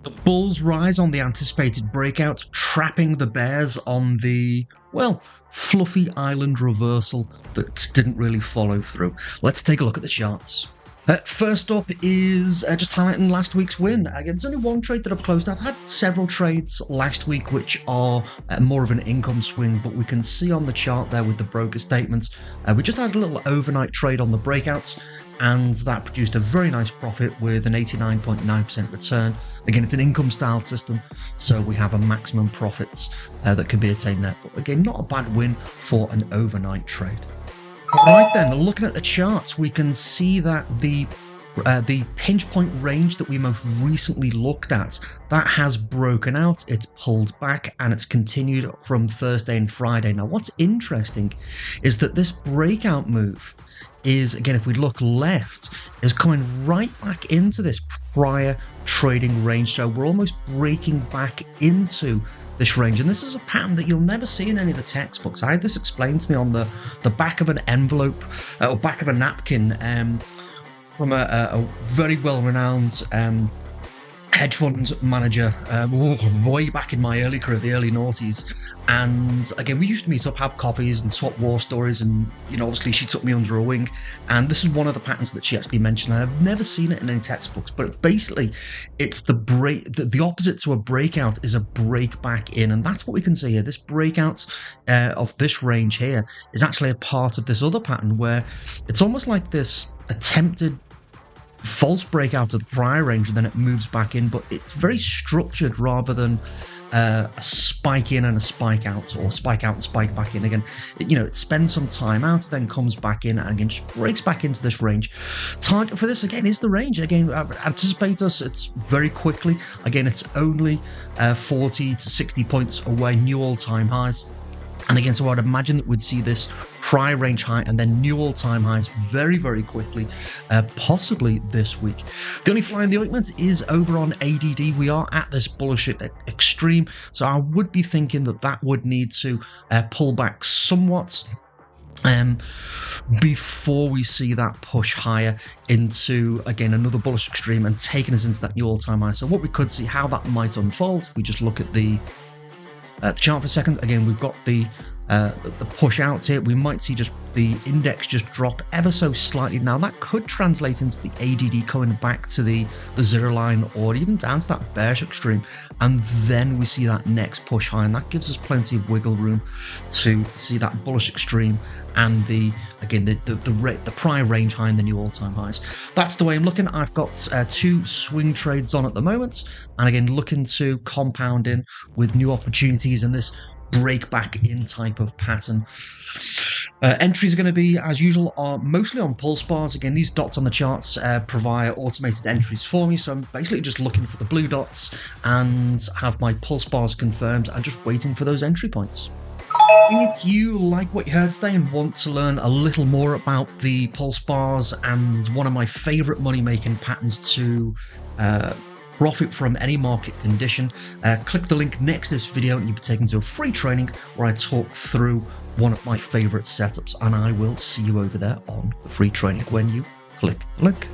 The bulls rise on the anticipated breakout, trapping the bears on the, well, fluffy island reversal that didn't really follow through. Let's take a look at the charts. First up is just highlighting last week's win. Again, there's only one trade that I've closed. I've had several trades last week which are more of an income swing, but we can see on the chart there with the broker statements, we just had a little overnight trade on the breakouts, and that produced a very nice profit with an 89.9% return. Again, it's an income style system, so we have a maximum profits that can be attained there. But again, not a bad win for an overnight trade. Right then, looking at the charts, we can see that the pinch point range that we most recently looked at, that has broken out, it's pulled back, and it's continued from Thursday and Friday. Now, what's interesting is that this breakout move is, again, if we look left, is coming right back into this prior trading range. So we're almost breaking back into this range, and this is a pattern that you'll never see in any of the textbooks. I had this explained to me on the back of an envelope or back of a napkin from a very well-renowned hedge fund manager way back in my early career, the early noughties. And again, we used to meet up, have coffees and swap war stories, and obviously she took me under her wing, and this is one of the patterns that she actually mentioned. I've never seen it in any textbooks, but basically it's the opposite to a breakout is a break back in, and that's what we can see here. This breakout of this range here is actually a part of this other pattern where it's almost like this attempted false breakout of the prior range, and then it moves back in, but it's very structured rather than a spike in and a spike out, or spike out and spike back in. Again, it spends some time out, then comes back in, and again just breaks back into this range. Target for this again is the range. Again, anticipate us, it's very quickly. Again, it's only 40 to 60 points away, new all-time highs. And again, so I'd imagine that we'd see this prior range high and then new all-time highs very, very quickly, possibly this week. The only fly in the ointment is over on ADD. We are at this bullish extreme, so I would be thinking that would need to pull back somewhat before we see that push higher into, again, another bullish extreme and taking us into that new all-time high. So what we could see, how that might unfold, if we just look at the chart for a second. Again, we've got the push outs here. We might see just the index just drop ever so slightly. Now that could translate into the ADD coming back to the zero line, or even down to that bearish extreme, and then we see that next push high, and that gives us plenty of wiggle room to see that bullish extreme and the prior range high and the new all-time highs. That's the way I'm looking. I've got two swing trades on at the moment, and again looking to compound in with new opportunities in this break back in type of pattern. Entries are going to be, as usual, are mostly on pulse bars. Again, these dots on the charts provide automated entries for me, so I'm basically just looking for the blue dots and have my pulse bars confirmed and just waiting for those entry points. If you like what you heard today and want to learn a little more about the pulse bars and one of my favorite money-making patterns to profit from any market condition, click the link next to this video and you'll be taken to a free training where I talk through one of my favorite setups, and I will see you over there on the free training when you click the link.